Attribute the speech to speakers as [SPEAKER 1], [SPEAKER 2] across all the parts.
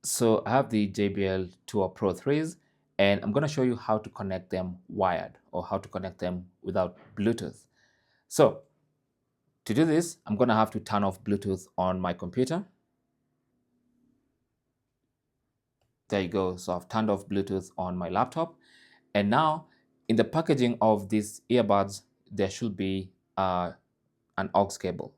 [SPEAKER 1] So I have the JBL Tour Pro 3s, and I'm going to show you how to connect them wired, or how to connect them without Bluetooth. So to do this, I'm going to have to turn off Bluetooth on my computer. There you go. So I've turned off Bluetooth on my laptop. And now in the packaging of these earbuds, there should be an aux cable.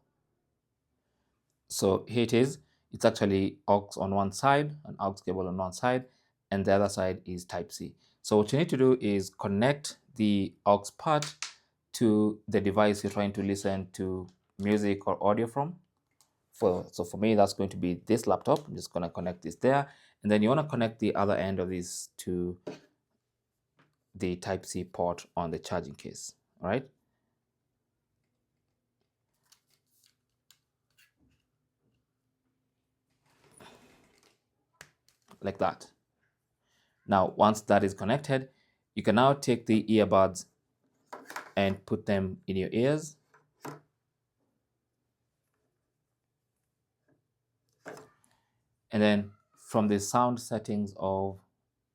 [SPEAKER 1] So here it is. It's actually aux on one side, an aux cable on one side, and the other side is Type-C. So what you need to do is connect the aux part to the device you're trying to listen to music or audio from. So for me, that's going to be this laptop. I'm just going to connect this there. And then you want to connect the other end of this to the Type-C port on the charging case. All right. Like that. Now, once that is connected, you can now take the earbuds and put them in your ears. And then from the sound settings of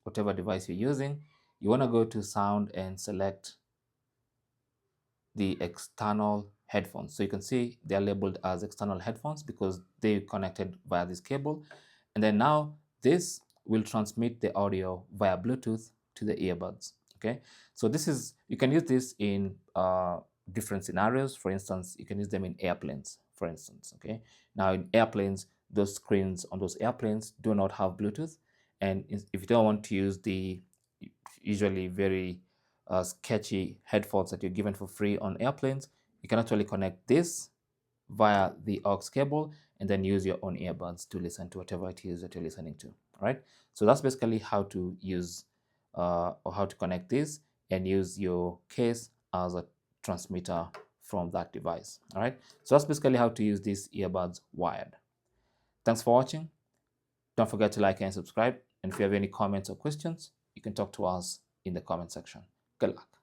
[SPEAKER 1] whatever device you're using, you want to go to sound and select the external headphones. So you can see they're labeled as external headphones because they're connected via this cable. And then now this will transmit the audio via Bluetooth to the earbuds. Okay, so this is, you can use this in different scenarios. For instance, you can use them in airplanes, for instance. Okay, now in airplanes, those screens on those airplanes do not have Bluetooth. And if you don't want to use the usually very sketchy headphones that you're given for free on airplanes, you can actually connect this via the aux cable and then use your own earbuds to listen to whatever it is that you're listening to. All right. So that's basically how to use or how to connect this and use your case as a transmitter from that device. All right. So that's basically how to use these earbuds wired. Thanks for watching. Don't forget to like and subscribe. And if you have any comments or questions, you can talk to us in the comment section. Good luck.